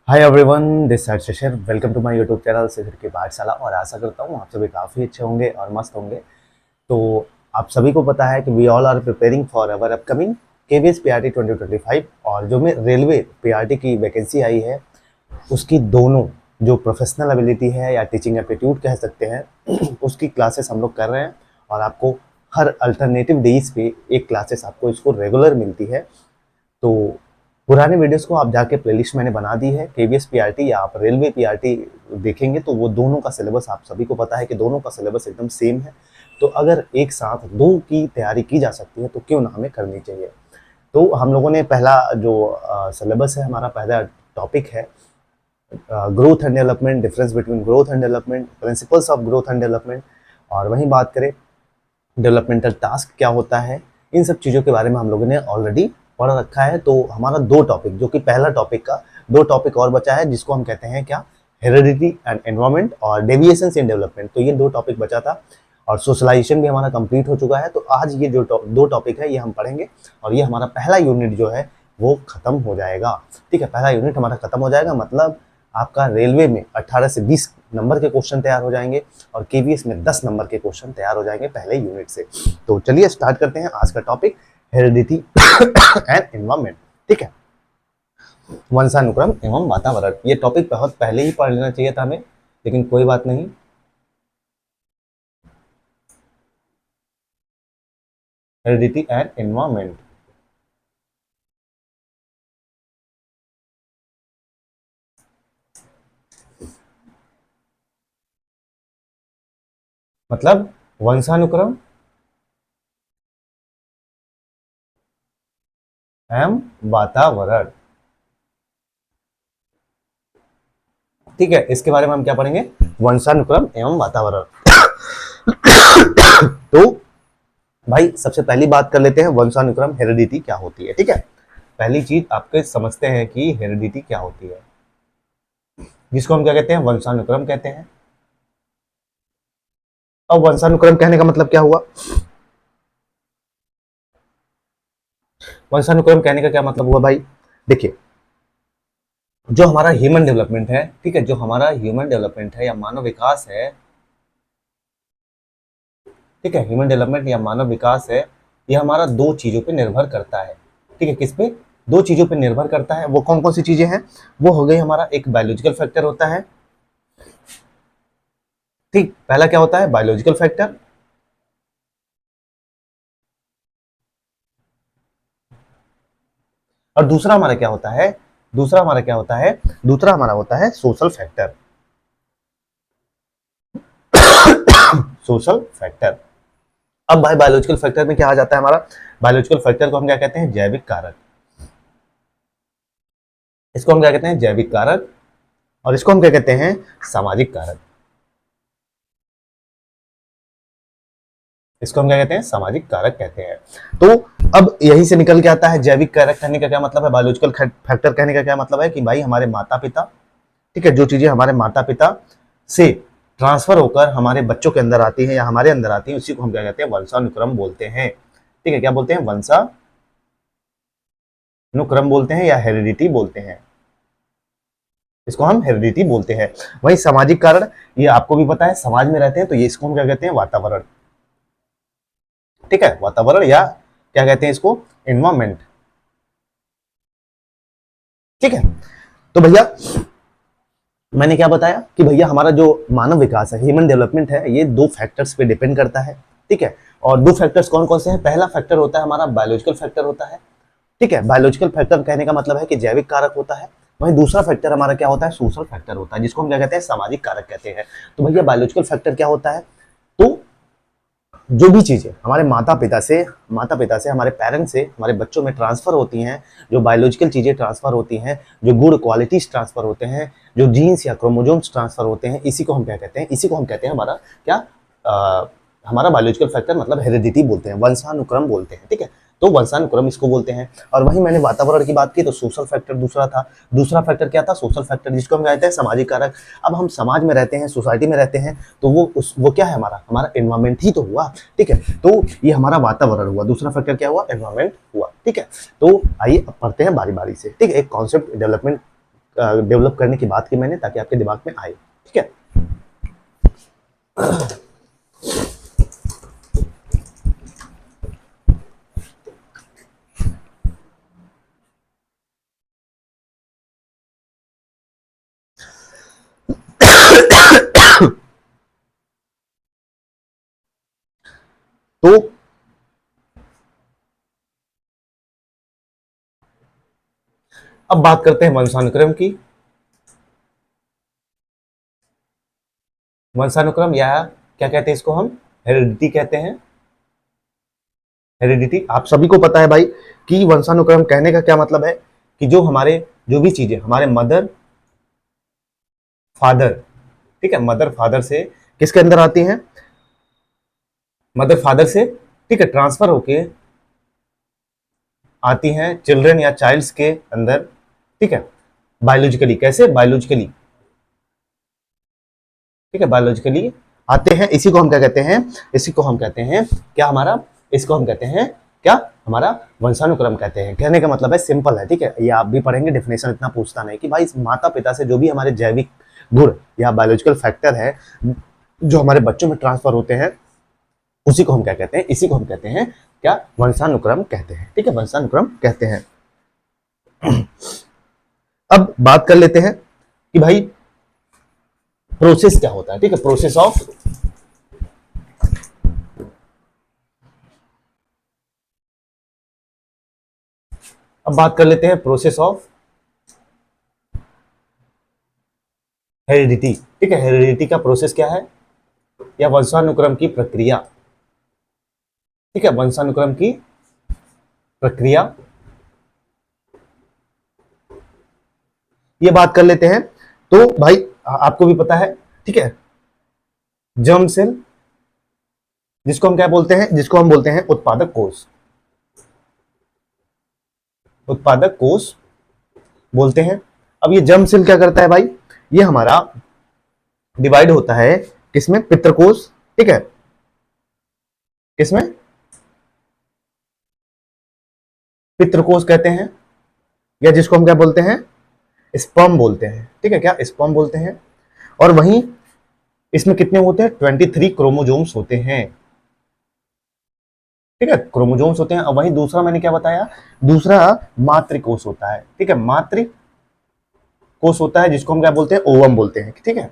Hi everyone, this side Shishir. Welcome to my YouTube channel Shishir की पाठशाला। और आशा करता हूँ आप सभी काफ़ी अच्छे होंगे और मस्त होंगे। तो आप सभी को पता है कि we all are preparing for our upcoming KVS PRT 2025। और जो में रेलवे पीआरटी की वैकेंसी आई है उसकी दोनों जो प्रोफेशनल एबिलिटी है या टीचिंग एप्टीट्यूड कह सकते हैं उसकी क्लासेस हम लोग कर रहे हैं। और आपको हर अल्टरनेटिव डेज पे एक क्लासेस आपको इसको रेगुलर मिलती है। तो पुराने वीडियोस को आप जाके प्लेलिस्ट मैंने बना दी है। केवीएस पीआरटी या आप रेलवे पीआरटी देखेंगे तो वो दोनों का सिलेबस आप सभी को पता है कि दोनों का सिलेबस एकदम सेम है। तो अगर एक साथ दो की तैयारी की जा सकती है तो क्यों ना हमें करनी चाहिए। तो हम लोगों ने पहला जो सिलेबस है, हमारा पहला टॉपिक है growth and development, difference between growth and development, principles of growth and development. और वहीं बात करें डेवलपमेंटल टास्क क्या होता है, इन सब चीज़ों के बारे में हम लोगों ने ऑलरेडी पढ़ रखा है। तो हमारा दो टॉपिक, जो कि पहला टॉपिक का दो टॉपिक और बचा है जिसको हम कहते हैं क्या, हेरिडिटी एंड एनवायरमेंट और डेविएशंस इन डेवलपमेंट। तो ये दो टॉपिक बचा था और सोशलाइजेशन भी हमारा कंप्लीट हो चुका है। तो आज ये जो दो टॉपिक है ये हम पढ़ेंगे और ये हमारा पहला यूनिट जो है वो खत्म हो जाएगा। ठीक है, पहला यूनिट हमारा खत्म हो जाएगा, मतलब आपका रेलवे में 18 से 20 नंबर के क्वेश्चन तैयार हो जाएंगे और केवीएस में 10 नंबर के क्वेश्चन तैयार हो जाएंगे पहले यूनिट से। तो चलिए स्टार्ट करते हैं आज का टॉपिक, हेरिडिटी एंड एनवायरमेंट। ठीक है, वंशानुक्रम एवं वातावरण। ये टॉपिक बहुत पहले ही पढ़ लेना चाहिए था हमें, लेकिन कोई बात नहीं। हेरिडिटी एंड एनवायरमेंट मतलब वंशानुक्रम एवं वातावरण। ठीक है, इसके बारे में हम क्या पढ़ेंगे, वंशानुक्रम एवं वातावरण। तो भाई सबसे पहली बात कर लेते हैं वंशानुक्रम, हेरिडिटी क्या होती है। ठीक है, पहली चीज आपके समझते हैं कि हेरिडिटी क्या होती है, जिसको हम क्या कहते हैं, वंशानुक्रम कहते हैं। अब वंशानुक्रम कहने का मतलब क्या हुआ, वंशानुक्रम कहने का क्या मतलब हुआ भाई, देखिए जो हमारा ह्यूमन डेवलपमेंट है, ठीक है, जो हमारा ह्यूमन डेवलपमेंट है या मानव विकास है, ठीक है, ह्यूमन डेवलपमेंट या मानव विकास है, ये हमारा दो चीजों पे निर्भर करता है। ठीक है, किस पे, दो चीजों पे निर्भर करता है। वो कौन कौन सी चीजें हैं, वो हो गई हमारा एक बायोलॉजिकल फैक्टर होता है। ठीक, पहला क्या होता है, बायोलॉजिकल फैक्टर। और दूसरा हमारा क्या होता है, दूसरा हमारा क्या होता है, दूसरा हमारा होता है सोशल फैक्टर। Social factor. अब भाई बायोलॉजिकल फैक्टर में क्या आ जाता है हमारा, बायोलॉजिकल फैक्टर को हम क्या कहते हैं, जैविक कारक। इसको हम क्या कहते हैं, जैविक कारक। और इसको हम क्या कहते हैं, सामाजिक कारक। इसको हम क्या कहते हैं, सामाजिक कारक कहते हैं। तो अब यहीं से निकल के आता है जैविक कारक कहने का क्या मतलब है, बायोलॉजिकल फैक्टर कहने का क्या मतलब है कि भाई हमारे माता पिता, ठीक है, जो चीजें हमारे माता पिता से ट्रांसफर होकर हमारे बच्चों के अंदर आती हैं या हमारे अंदर आती हैं, उसी को हम क्या कहते हैं, वंशानुक्रम बोलते हैं। ठीक है, क्या बोलते हैं, वंशानुक्रम बोलते हैं या हेरिडिटी बोलते हैं, इसको हम हेरिडिटी बोलते हैं। वही सामाजिक कारण, ये आपको भी पता है, समाज में रहते हैं तो ये इसको हम क्या कहते हैं, वातावरण। ठीक है, वातावरण या क्या कहते हैं इसको, एनवायरमेंट। ठीक है, तो भैया मैंने क्या बताया कि भैया हमारा जो मानव विकास है, ह्यूमन डेवलपमेंट है, ये दो फैक्टर्स पे डिपेंड करता है। ठीक है, और दो फैक्टर्स कौन कौन से हैं, पहला फैक्टर होता है हमारा बायोलॉजिकल फैक्टर होता है। ठीक है, बायोलॉजिकल फैक्टर कहने का मतलब है कि जैविक कारक होता है। वहीं दूसरा फैक्टर हमारा क्या होता है, सोशल फैक्टर होता है, जिसको हम क्या कहते हैं, सामाजिक कारक कहते हैं। तो भैया बायोलॉजिकल फैक्टर क्या होता है, तो जो भी चीजें हमारे माता पिता से हमारे पेरेंट्स से हमारे बच्चों में ट्रांसफर होती हैं, जो बायोलॉजिकल चीजें ट्रांसफर होती हैं, जो गुड क्वालिटीज ट्रांसफर होते हैं, जो जीन्स या क्रोमोजोम्स ट्रांसफर होते हैं, इसी को हम क्या कहते हैं, इसी को हम कहते हैं हमारा क्या, हमारा बायोलॉजिकल फैक्टर मतलब हेरिडिटी बोलते हैं, वंशानुक्रम बोलते हैं। ठीक है, तो वंशानुक्रम इसको बोलते हैं। और वहीं मैंने वातावरण की बात की तो सोशल फैक्टर दूसरा था। दूसरा फैक्टर क्या था, सोशल फैक्टर, जिसको हम कहते हैं सामाजिक कारक। अब हम समाज में रहते हैं, सोसाइटी में रहते हैं, तो वो क्या है, हमारा हमारा एनवायरमेंट ही तो हुआ। ठीक है, तो ये हमारा वातावरण हुआ, दूसरा फैक्टर क्या हुआ, एनवायरमेंट हुआ। ठीक है, तो आइए अब पढ़ते हैं बारी बारी से। ठीक है, एक कॉन्सेप्ट डेवलपमेंट डेवलप करने की बात की मैंने, ताकि आपके दिमाग में आए, ठीक है। तो अब बात करते हैं वंशानुक्रम की। वंशानुक्रम, या क्या कहते हैं इसको हम, हेरिडिटी कहते हैं। हेरिडिटी, आप सभी को पता है भाई कि वंशानुक्रम कहने का क्या मतलब है, कि जो हमारे जो भी चीजें हमारे मदर फादर, ठीक है, मदर फादर से किसके अंदर आती हैं, मदर फादर से, ठीक है, ट्रांसफर होके आती हैं चिल्ड्रन या चाइल्ड्स के अंदर, ठीक है, बायोलॉजिकली, कैसे, बायोलॉजिकली, ठीक है, बायोलॉजिकली आते हैं। इसी को हम क्या कहते हैं, इसी को हम कहते हैं क्या, हमारा, इसको हम कहते हैं क्या, हमारा वंशानुक्रम कहते हैं। कहने का मतलब है, सिंपल है, ठीक है, ये आप भी पढ़ेंगे, डेफिनेशन इतना पूछता नहीं, कि भाई माता पिता से जो भी हमारे जैविक गुण या बायोलॉजिकल फैक्टर है जो हमारे बच्चों में ट्रांसफर होते हैं, उसी को हम क्या कहते हैं, इसी को हम कहते हैं क्या, वंशानुक्रम कहते हैं, ठीक है, वंशानुक्रम कहते हैं। अब बात कर लेते हैं कि भाई प्रोसेस क्या होता है, ठीक है, प्रोसेस ऑफ, अब बात कर लेते हैं प्रोसेस ऑफ हेरिडिटी, ठीक है, हेरिडिटी का प्रोसेस क्या है, या वंशानुक्रम की प्रक्रिया, ठीक है, वंशानुक्रम की प्रक्रिया, ये बात कर लेते हैं। तो भाई आपको भी पता है, ठीक है, जर्म सेल, जिसको हम क्या बोलते हैं, जिसको हम बोलते हैं उत्पादक कोष, उत्पादक कोष बोलते हैं। अब ये जर्म सेल क्या करता है भाई, ये हमारा डिवाइड होता है किसमें, पितृकोष, ठीक है, किसमें, पितृकोष कहते हैं, या जिसको हम क्या बोलते हैं, स्पर्म बोलते हैं, ठीक है, क्या स्पर्म बोलते हैं। और वहीं इसमें कितने होते हैं, 23 क्रोमोजोम्स होते हैं, ठीक है, क्रोमोजोम्स होते हैं। और वहीं दूसरा मैंने क्या बताया, दूसरा मातृकोष होता है, ठीक है, मातृकोष होता है, जिसको हम क्या बोलते हैं, ओवम बोलते हैं, ठीक है,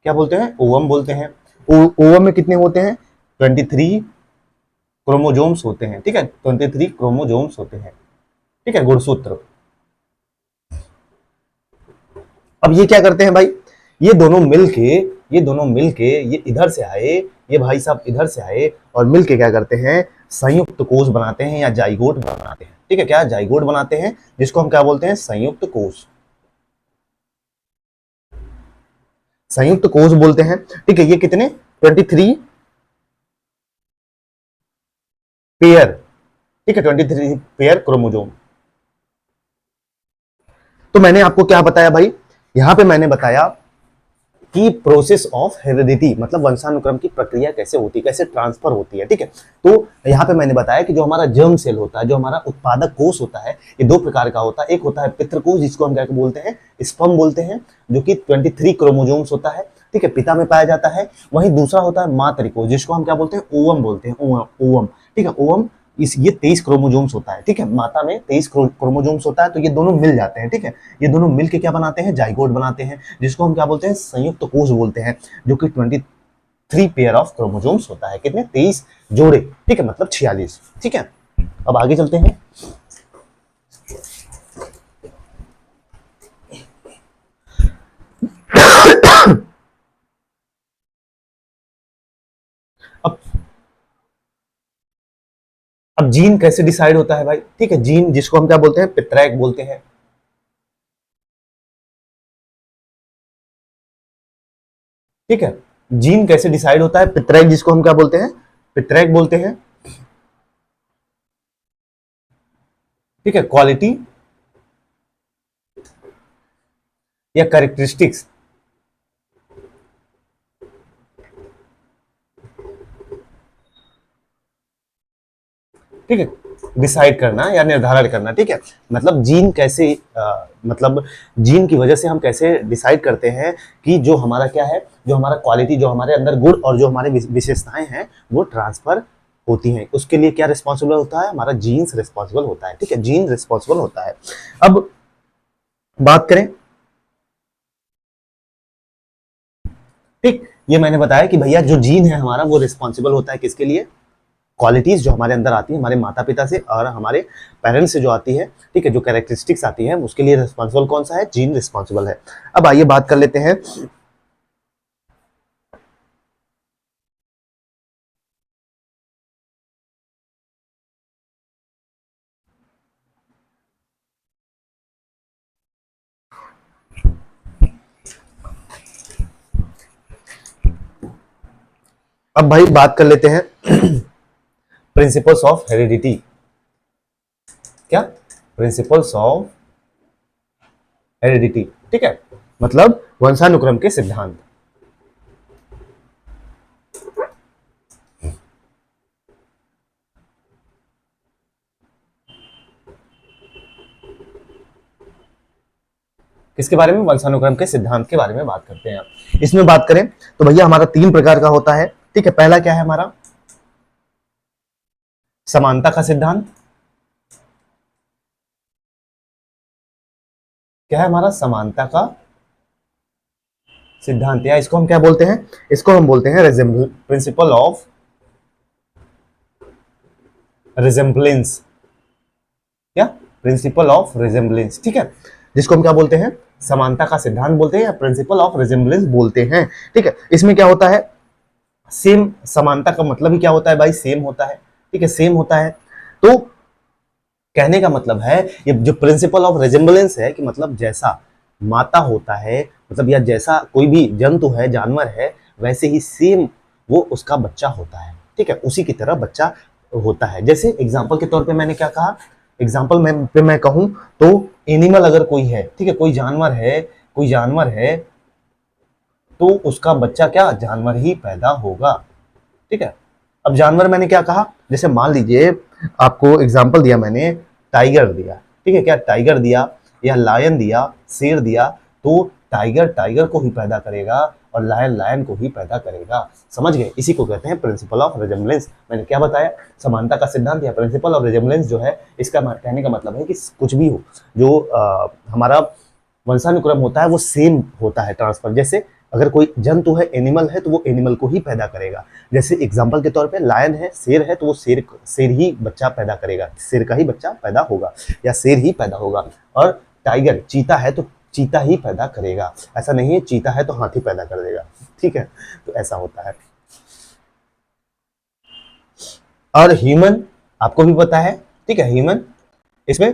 क्या बोलते हैं, ओवम बोलते हैं। ओवम में कितने होते हैं, 23 क्रोमोजोम्स होते हैं, ठीक है, 23 क्रोमोजोम्स होते हैं, ठीक है, गुणसूत्र। अब ये क्या करते हैं भाई, ये दोनों मिलके, ये दोनों मिलके, ये इधर से आए, ये भाई साहब इधर से आए, और मिलके क्या करते हैं, संयुक्त कोष बनाते हैं, या जाइगोट बनाते हैं, ठीक है, क्या, जाइगोट बनाते हैं, जिसको हम क्या बोलते हैं, संयुक्त कोष, संयुक्त कोष बोलते हैं, ठीक है। ये कितने, 23 पेयर, ठीक है, 23 पेयर क्रोमोजोम। तो मैंने आपको क्या बताया भाई, यहां पे मैंने बताया कि प्रोसेस ऑफ हेरिडिटी, मतलब वंशानुक्रम की प्रक्रिया कैसे होती है, कैसे ट्रांसफर होती है, ठीक है। तो यहाँ पे मैंने बताया कि जो हमारा जर्म सेल होता है, जो हमारा उत्पादक कोष होता है, ये दो प्रकार का होता है। एक होता है पितृकोष, जिसको हम क्या बोलते हैं, स्पर्म बोलते हैं, जो कि 23 क्रोमोजोम्स होता है, ठीक है, पिता में पाया जाता है। वहीं दूसरा होता है मातृकोष, जिसको हम क्या बोलते हैं, ओवम बोलते हैं, ओवम, ठीक है, ओवम, इस ये 23 क्रोमोजोम्स होता है, ठीक है, माता में 23 क्रोमोजोम्स होता है। तो ये दोनों मिल जाते हैं, ठीक है, ये दोनों मिल के क्या बनाते हैं, जाइगोट बनाते हैं, जिसको हम क्या बोलते हैं, संयुक्त कोष बोलते हैं, जो कि 23 पेयर ऑफ क्रोमोजोम्स होता है, कितने, 23 जोड़े, ठीक है, मतलब 46, ठीक है। अब आगे चलते हैं। अब अब जीन कैसे डिसाइड होता है भाई, ठीक है, जीन, जिसको हम क्या बोलते हैं, पित्रैक बोलते हैं, ठीक है। जीन कैसे डिसाइड होता है, पित्रैक, जिसको हम क्या बोलते हैं, पित्रैक बोलते हैं, ठीक है, क्वालिटी या कैरेक्टरिस्टिक्स, ठीक है, डिसाइड करना या निर्धारण करना, ठीक है। मतलब जीन कैसे मतलब जीन की वजह से हम कैसे डिसाइड करते हैं कि जो हमारा क्या है, जो हमारा क्वालिटी, जो हमारे अंदर गुण और जो हमारे विशेषताएं हैं वो ट्रांसफर होती हैं। उसके लिए क्या रिस्पॉन्सिबल होता है, हमारा जीन्स रिस्पॉन्सिबल होता है, ठीक है, जीन रिस्पॉन्सिबल होता है। अब बात करें, ठीक, ये मैंने बताया कि भैया जो जीन है हमारा वो रिस्पॉन्सिबल होता है किसके लिए, क्वालिटीज जो हमारे अंदर आती है हमारे माता पिता से और हमारे पेरेंट्स से जो आती है, ठीक है, जो कैरेक्टरिस्टिक्स आती है उसके लिए रिस्पॉन्सिबल कौन सा है, जीन रिस्पॉन्सिबल है। अब आइए बात कर लेते हैं अब भाई बात कर लेते हैं प्रिंसिपल्स ऑफ हेरिडिटी। क्या, प्रिंसिपल्स ऑफ हेरिडिटी, ठीक है, मतलब वंशानुक्रम के सिद्धांत। किसके बारे में, वंशानुक्रम के सिद्धांत के बारे में बात करते हैं। इसमें बात करें तो भैया हमारा 3 प्रकार का होता है, ठीक है। पहला क्या है हमारा, समानता का सिद्धांत। क्या है हमारा, समानता का सिद्धांत, या इसको हम क्या बोलते हैं, इसको हम बोलते हैं प्रिंसिपल ऑफ रिजेम्बलेंस। क्या, प्रिंसिपल ऑफ रिजेम्बलेंस, ठीक है, जिसको हम क्या बोलते हैं, समानता का सिद्धांत बोलते हैं या प्रिंसिपल ऑफ रिजेम्बलेंस बोलते हैं, ठीक है। इसमें क्या होता है, सेम, समानता का मतलब ही क्या होता है भाई, सेम होता है, ठीक है, सेम होता है। तो कहने का मतलब है ये जो प्रिंसिपल ऑफ रिजेम्बलेंस है कि मतलब जैसा माता होता है, मतलब या जैसा कोई भी जंतु है, जानवर है, वैसे ही सेम वो उसका बच्चा होता है, ठीक है, उसी की तरह बच्चा होता है। जैसे एग्जाम्पल के तौर पे मैंने क्या कहा, एग्जाम्पल में पे मैं कहूं तो एनिमल अगर कोई है, ठीक है, कोई जानवर है, कोई जानवर है, तो उसका बच्चा क्या, जानवर ही पैदा होगा, ठीक है। अब जानवर मैंने क्या कहा, जैसे मान लीजिए आपको एग्जाम्पल दिया मैंने, टाइगर दिया, ठीक है, क्या टाइगर दिया या लायन दिया, शेर दिया, तो टाइगर टाइगर को ही पैदा करेगा और लायन लायन को ही पैदा करेगा। समझ गए, इसी को कहते हैं प्रिंसिपल ऑफ रिजेम्बलेंस। मैंने क्या बताया, समानता का सिद्धांत या प्रिंसिपल ऑफ रिजेम्बलेंस जो है, इसका कहने का मतलब है कि कुछ भी हो, जो हमारा वंशानुक्रम होता है वो सेम होता है ट्रांसफर। जैसे अगर कोई जंतु है, एनिमल है, तो वो एनिमल को ही पैदा करेगा। जैसे एग्जांपल के तौर पे लायन है, शेर है, तो वो शेर ही बच्चा पैदा करेगा, शेर का ही बच्चा पैदा होगा या शेर ही पैदा होगा। और टाइगर, चीता है तो चीता ही पैदा करेगा, ऐसा नहीं है चीता है तो हाथी पैदा कर देगा, ठीक है, तो ऐसा होता है। और ह्यूमन आपको भी पता है, ठीक है, ह्यूमन, इसमें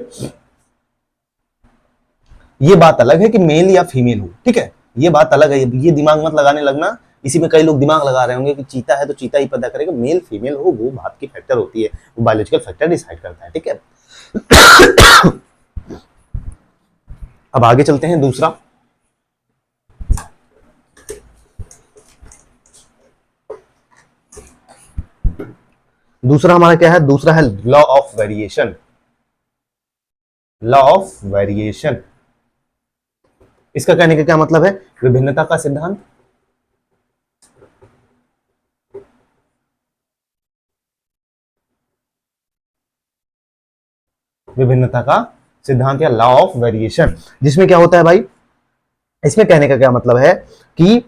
ये बात अलग है कि मेल या फीमेल हो, ठीक है, ये बात अलग है, ये दिमाग मत लगाने लगना। इसी में कई लोग दिमाग लगा रहे होंगे कि चीता है तो चीता ही पैदा करेगा, मेल फीमेल हो वो बात की फैक्टर होती है, वो बायोलॉजिकल फैक्टर डिसाइड करता है, ठीक है। अब आगे चलते हैं, दूसरा, दूसरा हमारा क्या है, दूसरा है law of variation. Law of variation, इसका कहने का क्या मतलब है, विभिन्नता का सिद्धांत। विभिन्नता का सिद्धांत या लॉ ऑफ वेरिएशन, जिसमें क्या होता है भाई, इसमें कहने का क्या मतलब है कि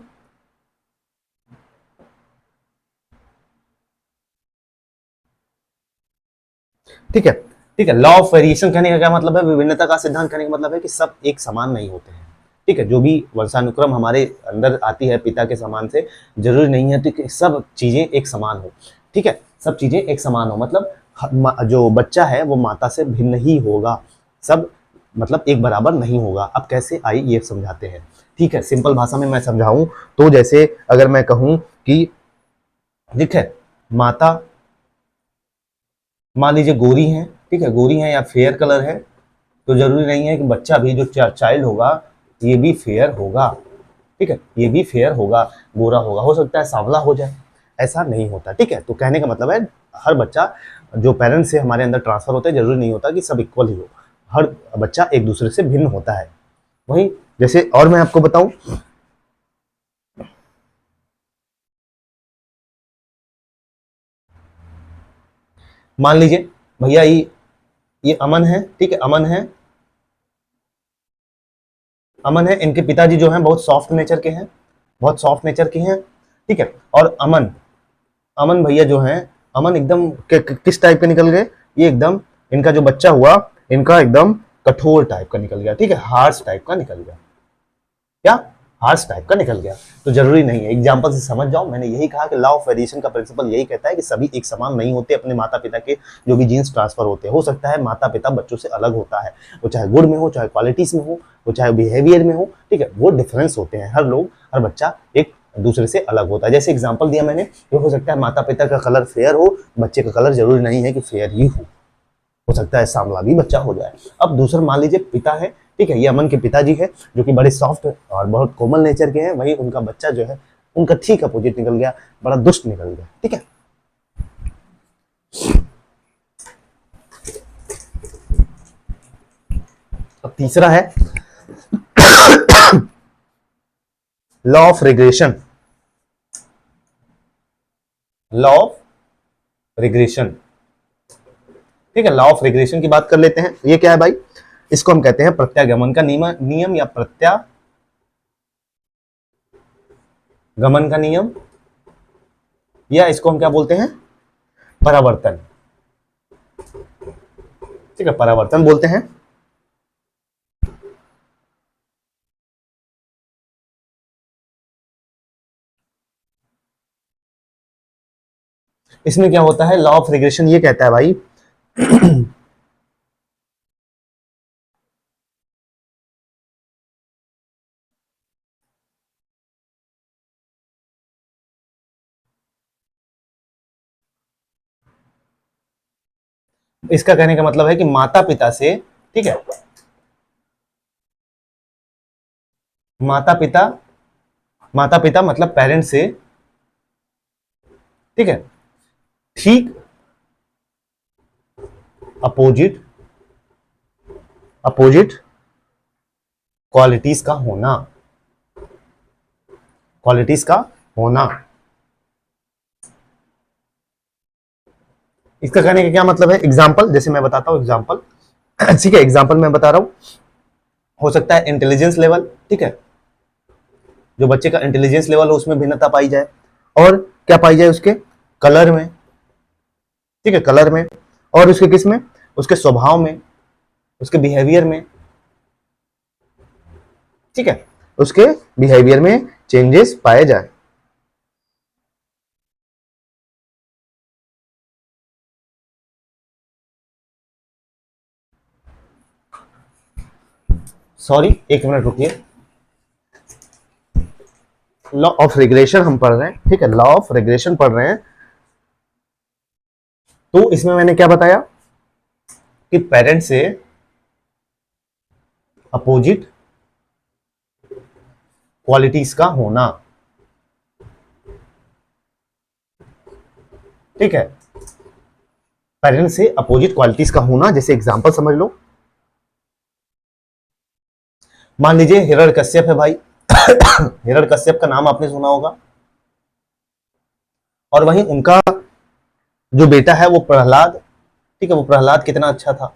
ठीक है, ठीक है, लॉ ऑफ वेरिएशन कहने का क्या मतलब है, विभिन्नता का सिद्धांत कहने का मतलब है कि सब एक समान नहीं होते हैं, ठीक है, जो भी वंशानुक्रम हमारे अंदर आती है पिता के समान से, जरूरी नहीं है कि सब चीजें एक समान हो, ठीक है, सब चीजें एक समान हो, मतलब जो बच्चा है वो माता से भिन्न ही होगा, सब मतलब एक बराबर नहीं होगा। अब कैसे, आई ये समझाते हैं, ठीक है, सिंपल भाषा में मैं समझाऊं तो जैसे अगर मैं कहूं कि ठीक है, माता मान लीजिए गोरी है, ठीक है, गोरी है या फेयर कलर है, तो जरूरी नहीं है कि बच्चा भी जो चाइल्ड होगा ये भी फेयर होगा, ठीक है, ये भी फेयर होगा, गोरा होगा, हो सकता है सांवला हो जाए, ऐसा नहीं होता, ठीक है। तो कहने का मतलब है हर बच्चा जो पेरेंट्स से हमारे अंदर ट्रांसफर होते हैं, जरूरी नहीं होता कि सब इक्वल ही हो, हर बच्चा एक दूसरे से भिन्न होता है। वही जैसे और मैं आपको बताऊं, मान लीजिए भैया ये अमन है, ठीक है, अमन है, इनके पिताजी जो हैं बहुत सॉफ्ट नेचर के हैं, बहुत सॉफ्ट नेचर के हैं, ठीक है। और अमन अमन भैया जो हैं, अमन एकदम किस टाइप के निकल गए, ये एकदम इनका जो बच्चा हुआ, इनका एकदम कठोर टाइप का निकल गया, ठीक है, हार्श टाइप का निकल गया, क्या हार्श टाइप का निकल गया। तो जरूरी नहीं है, एग्जांपल से समझ जाओ, मैंने यही कहा कि लॉ ऑफ वेरिएशन का प्रिंसिपल यही कहता है कि सभी एक समान नहीं होते, अपने माता पिता के जो भी जीन्स ट्रांसफर होते हैं, हो सकता है माता पिता बच्चों से अलग होता है, वो चाहे गुड में हो, चाहे क्वालिटीज में हो, वो चाहे बिहेवियर में हो, ठीक है, वो डिफरेंस होते हैं, हर लोग हर बच्चा एक दूसरे से अलग होता है। जैसे एग्जाम्पल दिया मैंने, ये हो सकता है माता पिता का कलर फेयर हो, बच्चे का कलर जरूरी नहीं है कि फेयर ही हो सकता है सांवला भी बच्चा हो जाए। अब दूसरा मान लीजिए पिता है, ठीक है, ये अमन के पिताजी है जो कि बड़े सॉफ्ट और बहुत कोमल नेचर के हैं, वही उनका बच्चा जो है उनका ठीक अपोजिट निकल गया, बड़ा दुष्ट निकल गया, ठीक है। अब तीसरा है law of regression, law of regression, ठीक है, लॉ ऑफ रिग्रेशन की बात कर लेते हैं। ये क्या है भाई, इसको हम कहते हैं प्रत्यागमन का नियम या प्रत्यागमन का नियम, या इसको हम क्या बोलते हैं, परावर्तन, ठीक है, परावर्तन बोलते हैं। इसमें क्या होता है, लॉ ऑफ रिग्रेशन ये कहता है भाई इसका कहने का मतलब है कि माता पिता से, ठीक है, माता पिता माता पिता मतलब पेरेंट्स से, ठीक है, ठीक अपोजिट अपोजिट क्वालिटीज का होना, क्वालिटीज का होना। इसका कहने का क्या मतलब है, एग्जाम्पल जैसे मैं बताता हूं, एग्जाम्पल ठीक है, एग्जाम्पल मैं बता रहा हूं, हो सकता है इंटेलिजेंस लेवल, ठीक है, जो बच्चे का इंटेलिजेंस लेवल हो उसमें भिन्नता पाई जाए, और क्या पाई जाए, उसके कलर में, ठीक है, कलर में, और उसके किस में, उसके स्वभाव में, उसके बिहेवियर में, ठीक है, उसके बिहेवियर में चेंजेस पाए जाए। सॉरी, एक मिनट रुकिए, लॉ ऑफ रिग्रेशन हम पढ़ रहे हैं, ठीक है, लॉ ऑफ रिग्रेशन पढ़ रहे हैं। तो इसमें मैंने क्या बताया कि पेरेंट्स से अपोजिट क्वालिटीज का होना, ठीक है, पेरेंट्स से अपोजिट क्वालिटीज का होना। जैसे एग्जांपल समझ लो, मान लीजिए हिरण्यकश्यप है भाई हिरण्यकश्यप का नाम आपने सुना होगा, और वहीं उनका जो बेटा है वो प्रहलाद, ठीक है, वो प्रहलाद कितना अच्छा था।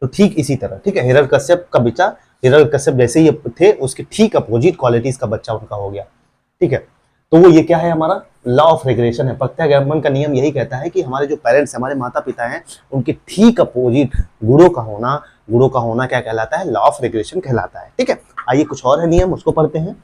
तो ठीक इसी तरह, ठीक है, हिरण्यकश्यप का बेटा हिरण्यकश्यप जैसे ही थे, उसके ठीक अपोजिट क्वालिटीज का बच्चा उनका हो गया, ठीक है। तो वो ये क्या है, हमारा लॉ ऑफ रिग्रेशन है। प्रत्यागमन का नियम यही कहता है कि हमारे जो पेरेंट्स हमारे माता पिता हैं, उनके ठीक अपोजिट गुणों का होना क्या कहलाता है, लॉ ऑफ रिग्रेशन कहलाता है, ठीक है। आइए कुछ और है नियम, उसको पढ़ते हैं।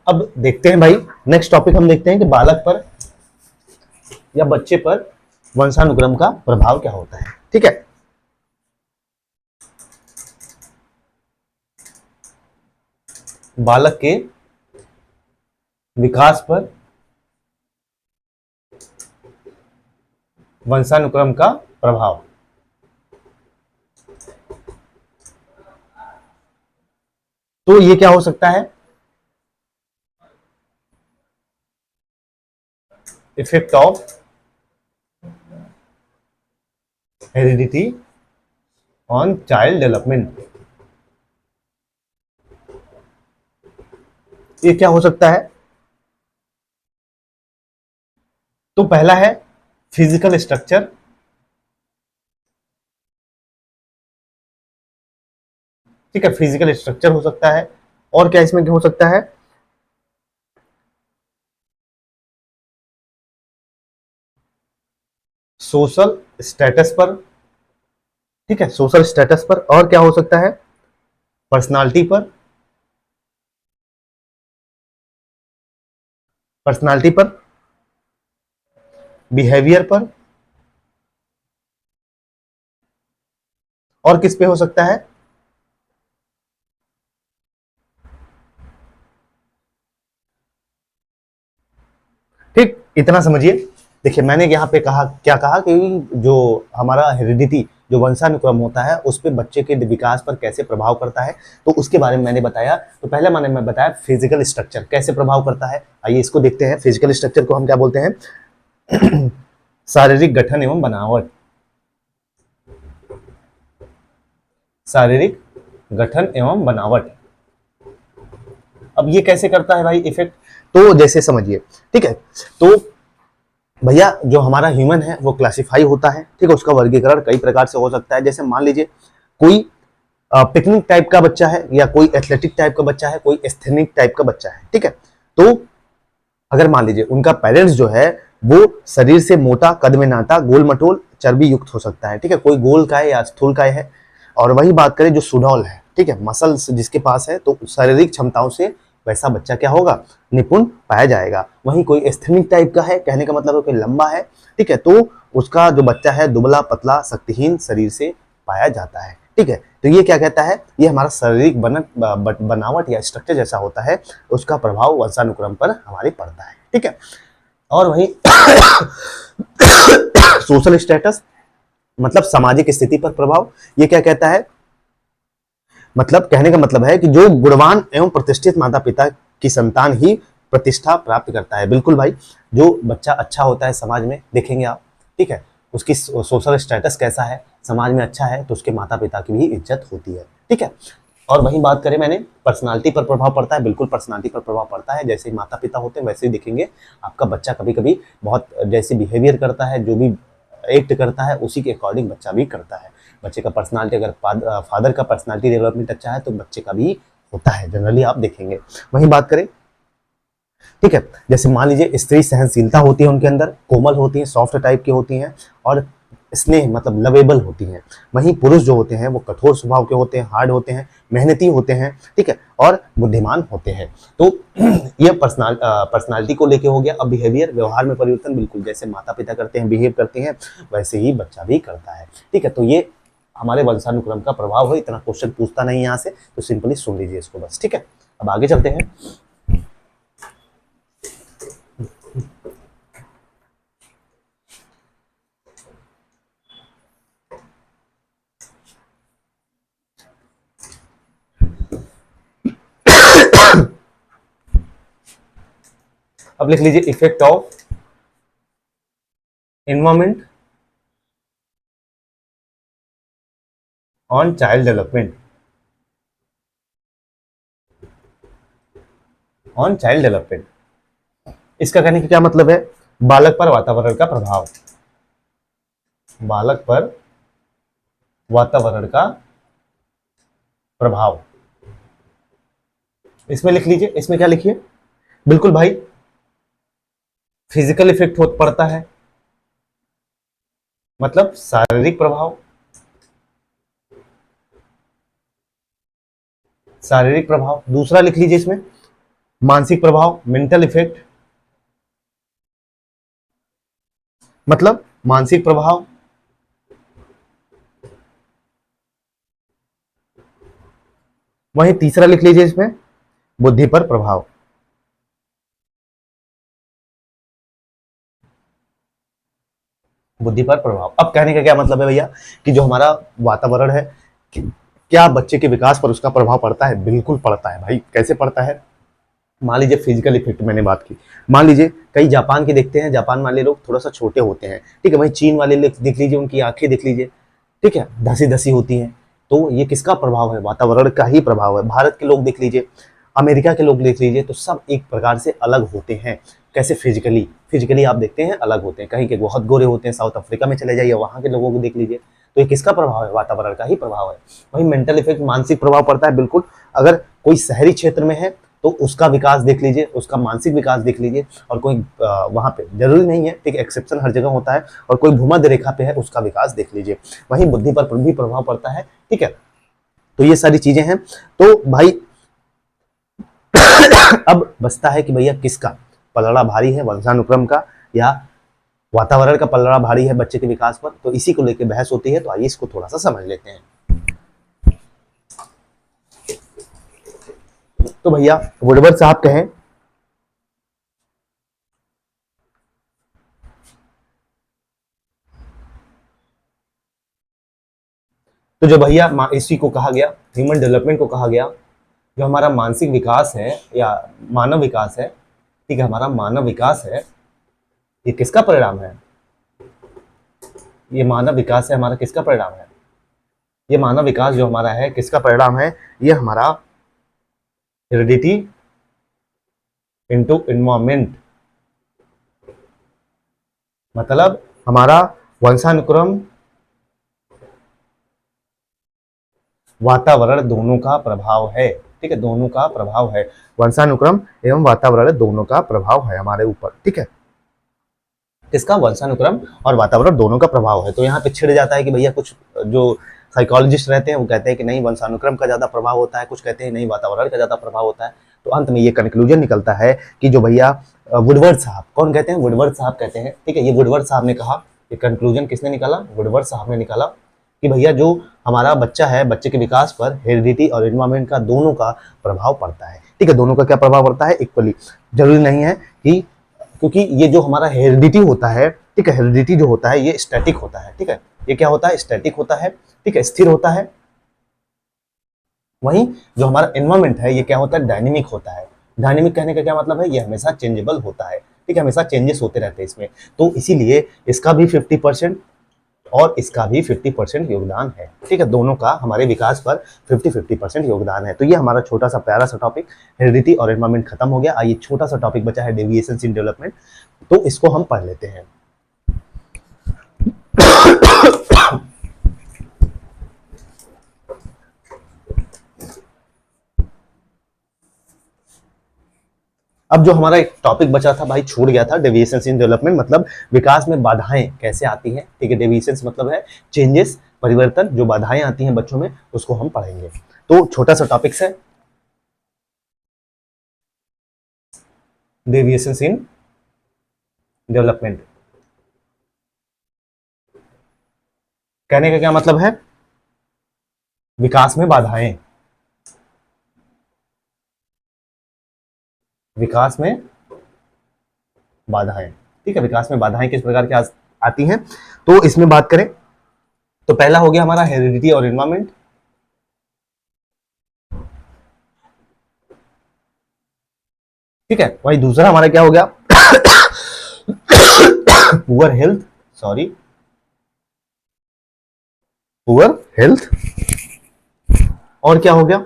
अब देखते हैं भाई, नेक्स्ट टॉपिक हम देखते हैं कि बालक पर या बच्चे पर वंशानुक्रम का प्रभाव क्या होता है। ठीक है, बालक के विकास पर वंशानुक्रम का प्रभाव। तो ये क्या हो सकता है, effect of heredity on child development. ये क्या हो सकता है, तो पहला है फिजिकल स्ट्रक्चर, ठीक है, फिजिकल स्ट्रक्चर हो सकता है। और क्या इसमें क्या हो सकता है, सोशल स्टेटस पर, ठीक है, सोशल स्टेटस पर। और क्या हो सकता है, पर्सनालिटी पर, पर्सनालिटी पर, बिहेवियर पर। और किस पे हो सकता है, ठीक, इतना समझिए। देखिए मैंने यहाँ पे कहा, क्या कहा कि जो हमारा हेरिडिटी, जो वंशानुक्रम होता है, उस पे बच्चे के विकास पर कैसे प्रभाव करता है, तो उसके बारे में मैंने बताया। तो पहले मैंने बताया फिजिकल स्ट्रक्चर कैसे प्रभाव करता है। आइए इसको देखते हैं। फिजिकल स्ट्रक्चर को हम क्या बोलते हैं, शारीरिक गठन एवं बनावट, शारीरिक गठन एवं बनावट। अब ये कैसे करता है भाई इफेक्ट, तो जैसे समझिए, ठीक है। तो भैया जो हमारा ह्यूमन है वो क्लासिफाई होता है, ठीक है, उसका वर्गीकरण कई प्रकार से हो सकता है। जैसे मान लीजिए कोई पिकनिक टाइप का बच्चा है, या कोई एथलेटिक टाइप का बच्चा है, कोई एस्थेनिक टाइप का बच्चा है, ठीक है। तो अगर मान लीजिए उनका पेरेंट्स जो है वो शरीर से मोटा, कद में नाटा, गोल मटोल, चर्बी युक्त हो सकता है, ठीक है, कोई गोल का है या स्थूल का है। और वही बात करें जो सुडौल है, ठीक है, मसल्स जिसके पास है, तो शारीरिक क्षमताओं से वैसा बच्चा क्या होगा, निपुण पाया जाएगा। वहीं कोई एस्थेनिक टाइप का है, कहने का मतलब है कोई लंबा है, ठीक है, तो उसका जो बच्चा है दुबला पतला शक्तिहीन शरीर से पाया जाता है, ठीक है। तो ये क्या कहता है, ये हमारा शारीरिक बनावट या स्ट्रक्चर जैसा होता है, उसका प्रभाव वंशानुक्रम पर हमारे पड़ता है, ठीक है। और वही सोशल स्टेटस, मतलब सामाजिक स्थिति पर प्रभाव। ये क्या कहता है, मतलब कहने का मतलब है कि जो गुणवान एवं प्रतिष्ठित माता पिता की संतान ही प्रतिष्ठा प्राप्त करता है। बिल्कुल भाई, जो बच्चा अच्छा होता है समाज में, देखेंगे आप, ठीक है, उसकी सोशल स्टेटस कैसा है, समाज में अच्छा है, तो उसके माता पिता की भी इज्जत होती है, ठीक है। और वही बात करें मैंने, पर्सनालिटी पर प्रभाव पड़ता है, बिल्कुल पर्सनालिटी पर प्रभाव पड़ता है। जैसे माता पिता होते हैं वैसे ही देखेंगे आपका बच्चा कभी कभी बहुत जैसे बिहेवियर करता है, जो भी एक्ट करता है उसी के अकॉर्डिंग बच्चा भी करता है। बच्चे का पर्सनालिटी, अगर फादर का पर्सनालिटी डेवलपमेंट अच्छा है तो बच्चे का भी होता है, जनरली आप देखेंगे। वहीं बात करें, ठीक है, जैसे मान लीजिए स्त्री सहनशीलता होती है उनके अंदर, कोमल होती है, सॉफ्ट टाइप की होती हैं, और स्नेह मतलब लवेबल होती हैं। वहीं पुरुष जो होते हैं वो कठोर स्वभाव के होते हैं, हार्ड होते हैं, मेहनती होते हैं, ठीक है, और बुद्धिमान होते हैं। तो ये पर्सनालिटी को लेके हो गया। अब बिहेवियर, व्यवहार में परिवर्तन, बिल्कुल जैसे माता पिता करते हैं, बिहेव करते हैं, वैसे ही बच्चा भी करता है, ठीक है। तो ये हमारे वंशानुक्रम का प्रभाव है। इतना क्वेश्चन पूछता नहीं यहाँ से, तो सिंपली सुन लीजिए इसको बस, ठीक है। अब आगे चलते हैं। अब लिख लीजिए effect of environment on child development, on child development. इसका कहने का क्या मतलब है, बालक पर वातावरण का प्रभाव, बालक पर वातावरण का प्रभाव। इसमें लिख लीजिए, इसमें क्या लिखिए, बिल्कुल भाई फिजिकल इफेक्ट हो पड़ता है, मतलब शारीरिक प्रभाव, शारीरिक प्रभाव। दूसरा लिख लीजिए इसमें मानसिक प्रभाव, मेंटल इफेक्ट, मतलब मानसिक प्रभाव, वहीं तीसरा लिख लीजिए इसमें बुद्धि पर प्रभाव। बुद्धि पर प्रभाव, अब कहने का क्या मतलब है भैया कि जो हमारा वातावरण है क्या बच्चे के विकास पर उसका प्रभाव पड़ता है? बिल्कुल पड़ता है भाई। कैसे पड़ता है? मान लीजिए फिजिकल इफेक्ट मैंने बात की, मान लीजिए कई जापान के देखते हैं, जापान वाले लोग थोड़ा सा छोटे होते हैं, ठीक है। वहीं चीन वाले लोग देख लीजिए, उनकी आंखें देख लीजिए, ठीक है, धसी धसी होती हैं। तो ये किसका प्रभाव है? वातावरण का ही प्रभाव है। भारत के लोग देख लीजिए, अमेरिका के लोग देख लीजिए, तो सब एक प्रकार से अलग होते हैं। कैसे? फिजिकली, फिजिकली आप देखते हैं अलग होते हैं। कहीं के बहुत गोरे होते हैं, साउथ अफ्रीका में चले जाइए, वहां के लोगों को देख लीजिए। तो ये किसका प्रभाव है? वातावरण का ही प्रभाव है। वही मेंटल इफेक्ट, मानसिक प्रभाव पड़ता है, बिल्कुल। अगर कोई शहरी क्षेत्र में है तो उसका विकास देख लीजिए, उसका मानसिक विकास देख लीजिए। और कोई वहां पे जरूरी नहीं है, ठीक है, एक्सेप्शन हर जगह होता है। और कोई भूमध्य रेखा पे है, उसका विकास देख लीजिए। वहीं बुद्धि पर भी प्रभाव पड़ता है, ठीक है। तो ये सारी चीजें हैं। तो भाई अब बचता है कि भैया किसका पलड़ा भारी है, वंशानुक्रम का या वातावरण का पलड़ा भारी है बच्चे के विकास पर। तो इसी को लेकर बहस होती है। तो आइए इसको थोड़ा सा समझ लेते हैं। तो भैया वुडवर्ड साहब कहें तो जो भैया इसी को कहा गया, ह्यूमन डेवलपमेंट को कहा गया, जो हमारा मानसिक विकास है या मानव विकास है, ठीक है, हमारा मानव विकास है, ये किसका परिणाम है? ये मानव विकास है हमारा, किसका परिणाम है? ये मानव विकास जो हमारा है किसका परिणाम है? ये हमारा हेरिडिटी इनटू एनवायरमेंट, मतलब हमारा वंशानुक्रम वातावरण दोनों का प्रभाव है, ठीक है, दोनों का प्रभाव है। वंशानुक्रम एवं वातावरण दोनों का प्रभाव है हमारे ऊपर, ठीक है। किसका? वंशानुक्रम और वातावरण दोनों का प्रभाव है। तो यहाँ पे छिड़ जाता है कि भैया कुछ जो साइकोलॉजिस्ट रहते हैं वो कहते हैं कि नहीं वंशानुक्रम का ज्यादा प्रभाव होता है, कुछ कहते हैं नहीं वातावरण का ज्यादा प्रभाव होता है। तो अंत में ये कंक्लूजन निकलता है कि जो भैया वुडवर्ड साहब, कौन कहते हैं? वुडवर्ड साहब कहते हैं, ठीक है। ये वुडवर्ड साहब ने कहा, ये कंक्लूजन किसने निकाला? वुडवर्ड साहब ने निकाला कि भैया जो हमारा बच्चा है, बच्चे के विकास पर हेरिडिटी और एनवायरमेंट का दोनों का प्रभाव पड़ता है, ठीक है। दोनों का क्या प्रभाव पड़ता है? इक्वली। जरूरी नहीं है कि, क्योंकि ये जो हमारा हेरिडिटी होता है, ठीक है, हेरिडिटी जो होता है ये स्टैटिक होता है, ठीक है। ये क्या होता है? स्टैटिक होता है, ठीक है, स्थिर होता है। वहीं जो हमारा एनवायरमेंट है ये क्या होता है? डायनेमिक होता है। डायनेमिक कहने का क्या मतलब है? ये हमेशा चेंजेबल होता है, ठीक है, हमेशा चेंजेस होते रहते हैं इसमें। तो इसीलिए इसका भी 50% और इसका भी 50% योगदान है, ठीक है। दोनों का हमारे विकास पर 50-50% योगदान है। तो ये हमारा छोटा सा प्यारा सा टॉपिक हेरिडिटी और एनवायरमेंट खत्म हो गया। आइए छोटा सा टॉपिक बचा है डेविएशंस इन डेवलपमेंट, तो इसको हम पढ़ लेते हैं। अब जो हमारा एक टॉपिक बचा था भाई, छूट गया था, डेविएशंस इन डेवलपमेंट, मतलब विकास में बाधाएं कैसे आती हैं, ठीक है। डेविएशंस मतलब है चेंजेस, परिवर्तन, जो बाधाएं आती हैं बच्चों में उसको हम पढ़ेंगे। तो छोटा सा टॉपिक है डेविएशंस इन डेवलपमेंट। कहने का क्या मतलब है? विकास में बाधाएं, विकास में बाधाएं, ठीक है। विकास में बाधाएं किस प्रकार की आती हैं, तो इसमें बात करें तो पहला हो गया हमारा हेरिडिटी और एनवायरमेंट, ठीक है। वही दूसरा हमारा क्या हो गया? Poor health, sorry, poor health. और क्या हो गया?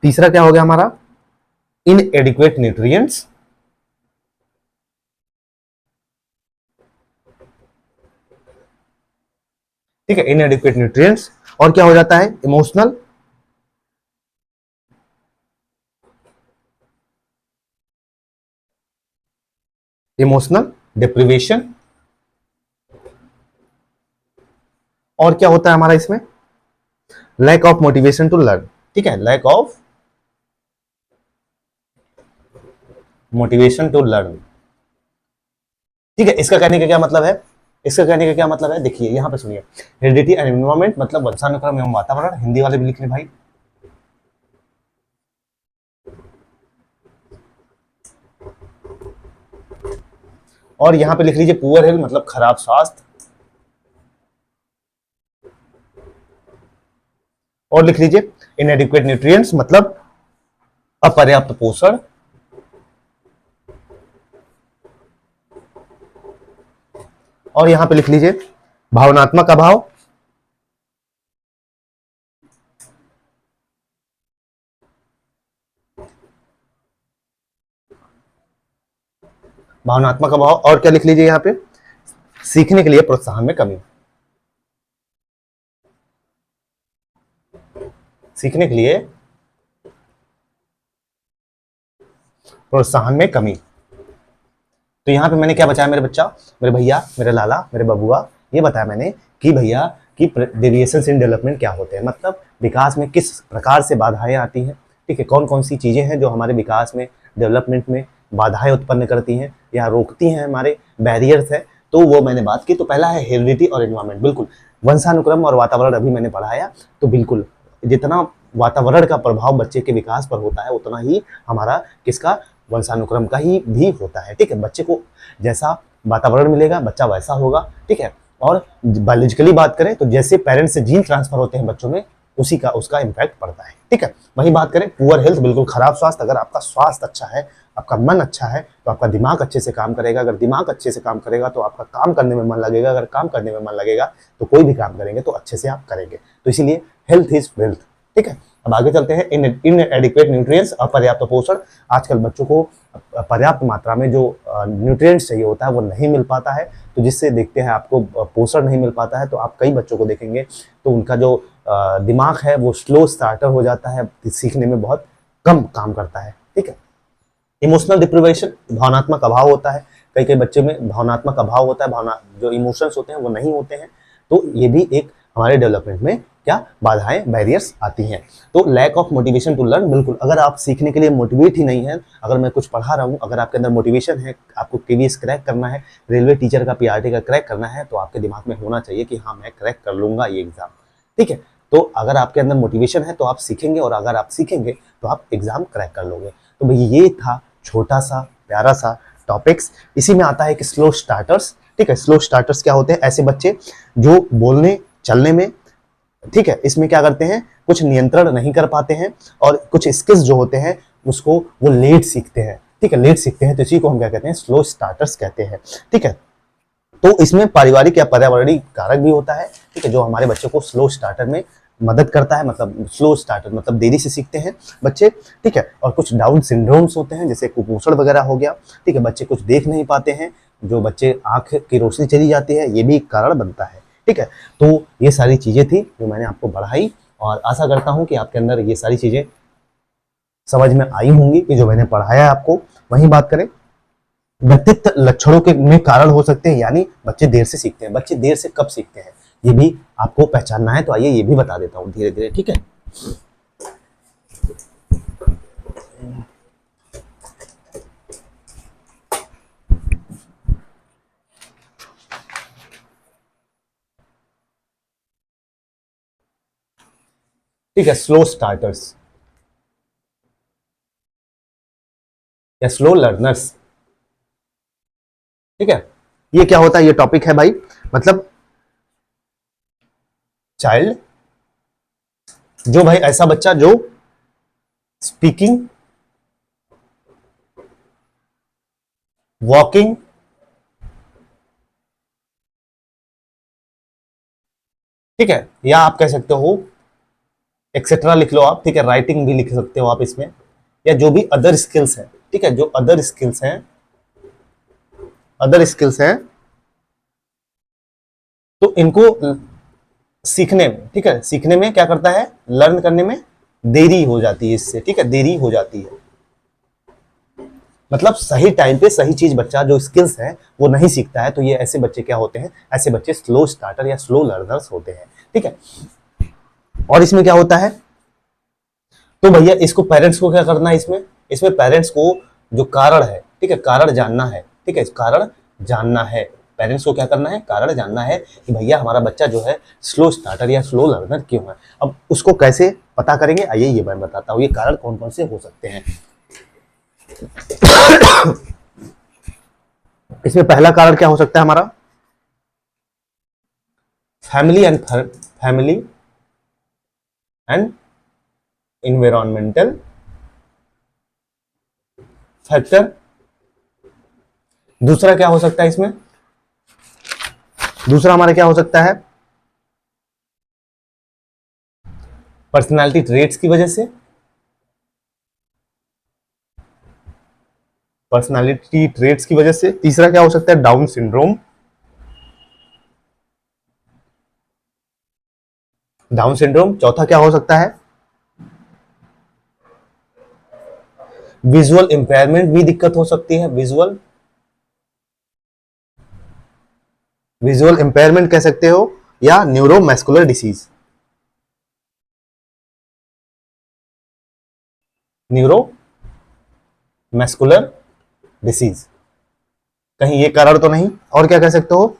तीसरा क्या हो गया हमारा? इनएडिक्वेट न्यूट्रिएंट्स, ठीक है, इनएडिक्वेट न्यूट्रिएंट्स। और क्या हो जाता है? Emotional, emotional deprivation. और क्या होता है हमारा इसमें? Lack of motivation to learn, ठीक है, lack of motivation to learn, ठीक है। इसका कहने का क्या मतलब है? इसका कहने का क्या मतलब है, देखिए यहाँ पे सुनिए, हेरिडिटी एंड एनवायरमेंट मतलब वंशानुक्रम एवं वातावरण, हिंदी वाले भी लिख ले भाई। और यहाँ पे लिख लीजिए पुअर हेल्थ मतलब खराब स्वास्थ्य, और लिख लीजिए इनएडिक्वेट न्यूट्रिएंट्स मतलब अपर्याप्त पोषण, और यहां पे लिख लीजिए भावनात्मक अभाव, भावनात्मक अभाव, और क्या लिख लीजिए यहां पे, सीखने के लिए प्रोत्साहन में कमी, सीखने के लिए प्रोत्साहन में कमी। तो यहाँ पे मैंने क्या बताया मेरे बच्चा, मेरे भैया, मेरे लाला, मेरे बबुआ, ये बताया मैंने कि भैया कि डेविएशंस इन डेवलपमेंट क्या होते हैं, मतलब विकास में किस प्रकार से बाधाएं आती हैं, ठीक है, कौन कौन सी चीजें हैं जो हमारे विकास में, डेवलपमेंट में बाधाएं उत्पन्न करती हैं या रोकती हैं, हमारे बैरियर्स है, तो वो मैंने बात की। तो पहला है हेरिडिटी और एनवायरमेंट, बिल्कुल वंशानुक्रम और वातावरण अभी मैंने पढ़ाया, तो बिल्कुल जितना वातावरण का प्रभाव बच्चे के विकास पर होता है उतना ही हमारा किसका, वंशानुक्रम का ही भी होता है, ठीक है। बच्चे को जैसा वातावरण मिलेगा बच्चा वैसा होगा, ठीक है। और बायोलॉजिकली बात करें तो जैसे पेरेंट्स से जीन ट्रांसफर होते हैं बच्चों में, उसी का उसका इम्पैक्ट पड़ता है, ठीक है। वही बात करें पुअर हेल्थ, बिल्कुल खराब स्वास्थ्य, अगर आपका स्वास्थ्य अच्छा है, आपका मन अच्छा है, तो आपका दिमाग अच्छे से काम करेगा, अगर दिमाग अच्छे से काम करेगा तो आपका काम करने में मन लगेगा, अगर काम करने में मन लगेगा तो कोई भी काम करेंगे तो अच्छे से आप करेंगे, तो इसीलिए हेल्थ इज वेल्थ, ठीक है। अब आगे चलते हैं, इन एडिक्वेट न्यूट्रिएंट्स, अपर्याप्त पोषण, आजकल बच्चों को पर्याप्त मात्रा में जो न्यूट्रिएंट्स चाहिए होता है वो नहीं मिल पाता है, तो जिससे देखते हैं आपको पोषण नहीं मिल पाता है, तो आप कई बच्चों को देखेंगे तो उनका जो दिमाग है वो स्लो स्टार्टर हो जाता है, सीखने में बहुत कम काम करता है, ठीक है। इमोशनल डिप्रिवेशन, भावनात्मक अभाव होता है, कई कई बच्चे में भावनात्मक अभाव होता है, भावना जो इमोशंस होते हैं वो नहीं होते हैं, तो ये भी एक हमारे डेवलपमेंट में क्या बाधाएं, बैरियर्स आती हैं। तो lack of motivation to learn, बिल्कुल अगर आप सीखने के लिए मोटिवेट ही नहीं है, अगर मैं कुछ पढ़ा रहा हूँ, अगर आपके अंदर मोटिवेशन है, आपको केवीएस क्रैक करना है, रेलवे टीचर का, पीआरटी का क्रैक करना है, तो आपके दिमाग में होना चाहिए कि हाँ मैं क्रैक कर लूंगा ये एग्जाम, ठीक है। तो अगर आपके अंदर मोटिवेशन है तो आप सीखेंगे, और अगर आप सीखेंगे तो आप एग्जाम क्रैक कर लोगे। तो भाई ये था छोटा सा प्यारा सा टॉपिक्स। इसी में आता है कि स्लो स्टार्टर्स, ठीक है। स्लो स्टार्टर्स क्या होते हैं, ऐसे बच्चे जो बोलने चलने में, ठीक है, इसमें क्या करते हैं, कुछ नियंत्रण नहीं कर पाते हैं, और कुछ स्किल्स जो होते हैं उसको वो लेट सीखते हैं, ठीक है, लेट सीखते हैं, तो इसी को हम क्या कहते हैं, स्लो स्टार्टर्स कहते हैं, ठीक है। तो इसमें पारिवारिक या पर्यावरणीय कारक भी होता है, ठीक है, जो हमारे बच्चों को स्लो स्टार्टर में मदद करता है, मतलब स्लो स्टार्टर मतलब देरी से सीखते हैं बच्चे, ठीक है। और कुछ डाउन सिंड्रोम्स होते हैं, जैसे कुपोषण वगैरह हो गया, ठीक है, बच्चे कुछ देख नहीं पाते हैं, जो बच्चे आंख की रोशनी चली जाती है, ये भी एक कारण बनता है, ठीक है। तो ये सारी चीजें थी जो मैंने आपको बढ़ाई, और आशा करता हूं कि आपके अंदर ये सारी चीजें समझ में आई होंगी कि जो मैंने पढ़ाया है आपको। वहीं बात करें व्यक्तित्व लक्षणों के में कारण हो सकते हैं, यानी बच्चे देर से सीखते हैं, बच्चे देर से कब सीखते हैं ये भी आपको पहचानना है, तो आइए ये भी बता देता हूं धीरे धीरे, ठीक है। ठीक है, स्लो स्टार्टर्स या स्लो लर्नर्स, ठीक है। ये क्या होता है, ये टॉपिक है भाई, मतलब चाइल्ड, जो भाई ऐसा बच्चा जो स्पीकिंग, वॉकिंग, ठीक है, या आप कह सकते हो एक्सेट्रा लिख लो आप, ठीक है, राइटिंग भी लिख सकते हो आप इसमें, या जो भी अदर स्किल्स है, ठीक है, जो अदर स्किल्स हैं, अदर स्किल्स हैं, तो इनको सीखने में, ठीक है, सीखने में क्या करता है, लर्न करने में देरी हो जाती है इससे, ठीक है, देरी हो जाती है, मतलब सही टाइम पे सही चीज बच्चा जो स्किल्स है वो नहीं सीखता है, तो ये ऐसे बच्चे क्या होते हैं, ऐसे बच्चे स्लो स्टार्टर या स्लो लर्नर्स होते हैं, ठीक है। और इसमें क्या होता है, तो भैया इसको पेरेंट्स को क्या करना है, इसमें इसमें पेरेंट्स को जो कारण है, ठीक है, कारण जानना है, ठीक है, कारण जानना है, पेरेंट्स को क्या करना है, कारण जानना है कि भैया हमारा बच्चा जो है स्लो स्टार्टर या स्लो लर्नर क्यों है। अब उसको कैसे पता करेंगे, आइए ये मैं बताता हूँ, ये कारण कौन कौन से हो सकते हैं। इसमें पहला कारण क्या हो सकता है हमारा, फैमिली एंड इन्वायरमेंटल फैक्टर। दूसरा क्या हो सकता है इसमें, दूसरा हमारा क्या हो सकता है, पर्सनालिटी ट्रेट्स की वजह से, पर्सनालिटी ट्रेट्स की वजह से। तीसरा क्या हो सकता है, डाउन सिंड्रोम, डाउन सिंड्रोम। चौथा क्या हो सकता है, विजुअल इंपेयरमेंट भी दिक्कत हो सकती है, विजुअल इंपेयरमेंट कह सकते हो, या न्यूरोमस्कुलर डिसीज, न्यूरोमस्कुलर डिसीज। कहीं ये कारण तो नहीं, और क्या कह सकते हो।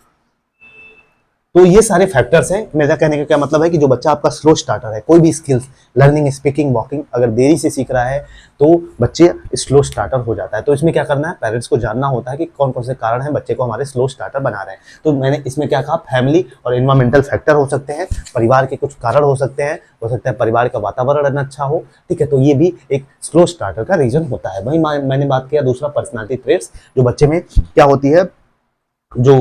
तो ये सारे फैक्टर्स हैं। मेरा कहने का क्या मतलब है कि जो बच्चा आपका स्लो स्टार्टर है, कोई भी स्किल्स, लर्निंग, स्पीकिंग, वॉकिंग, अगर देरी से सीख रहा है तो बच्चे स्लो स्टार्टर हो जाता है। तो इसमें क्या करना है, पेरेंट्स को जानना होता है कि कौन कौन से कारण हैं बच्चे को हमारे स्लो स्टार्टर बना रहे हैं। तो मैंने इसमें क्या कहा, फैमिली और इन्वायरमेंटल फैक्टर हो सकते हैं, परिवार के कुछ कारण हो सकते हैं, हो सकता है परिवार का वातावरण अच्छा हो, ठीक है, तो ये भी एक स्लो स्टार्टर का रीजन होता है। वही मैंने बात किया दूसरा, पर्सनालिटी ट्रेट्स, जो बच्चे में क्या होती है, जो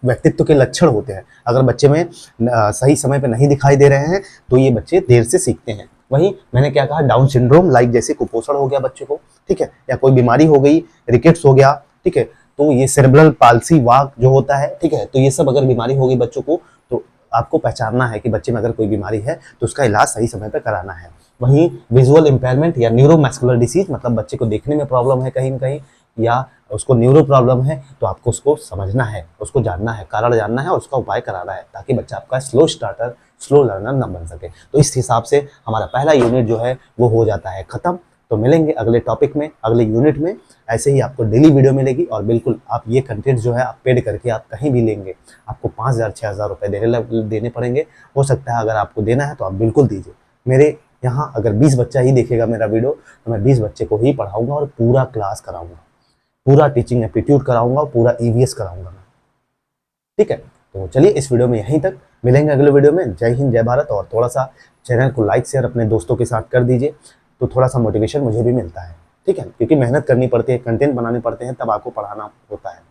व्यक्तित्व के लक्षण होते हैं, अगर बच्चे में सही समय पे नहीं दिखाई दे रहे हैं तो ये बच्चे देर से सीखते हैं। वहीं मैंने क्या कहा, डाउन सिंड्रोम, लाइक जैसे कुपोषण हो गया बच्चे को, ठीक है, या कोई बीमारी हो गई, रिकेट्स हो गया, ठीक है, तो ये सेरेब्रल पाल्सी वाक जो होता है, ठीक है, तो ये सब अगर बीमारी हो गई बच्चों को, तो आपको पहचानना है कि बच्चे में अगर कोई बीमारी है तो उसका इलाज सही समय पर कराना है। वहीं विजुअल इंपेयरमेंट या न्यूरोमस्कुलर डिसीज, मतलब बच्चे को देखने में प्रॉब्लम है कहीं न कहीं, या उसको न्यूरो प्रॉब्लम है, तो आपको उसको समझना है, उसको जानना है, कारण जानना है और उसका उपाय कराना है, ताकि बच्चा आपका स्लो स्टार्टर, स्लो लर्नर न बन सके। तो इस हिसाब से हमारा पहला यूनिट जो है वो हो जाता है खत्म। तो मिलेंगे अगले टॉपिक में, अगले यूनिट में। ऐसे ही आपको डेली वीडियो मिलेगी, और बिल्कुल आप ये कंटेंट जो है आप पेड करके आप कहीं भी लेंगे, आपको 5,000 6,000 रुपये देने पड़ेंगे। हो सकता है अगर आपको देना है तो आप बिल्कुल दीजिए। मेरे यहाँ अगर 20 बच्चा ही देखेगा मेरा वीडियो, तो मैं 20 बच्चे को ही पढ़ाऊंगा और पूरा क्लास कराऊंगा, पूरा टीचिंग एप्टीट्यूड कराऊंगा, पूरा ईवीएस कराऊंगा मैं, ठीक है। तो चलिए इस वीडियो में यहीं तक, मिलेंगे अगले वीडियो में। जय हिंद, जय भारत। और थोड़ा सा चैनल को लाइक शेयर अपने दोस्तों के साथ कर दीजिए, तो थोड़ा सा मोटिवेशन मुझे भी मिलता है, ठीक है, क्योंकि मेहनत करनी पड़ती है, कंटेंट बनाने पड़ते हैं, तब आपको पढ़ाना होता है।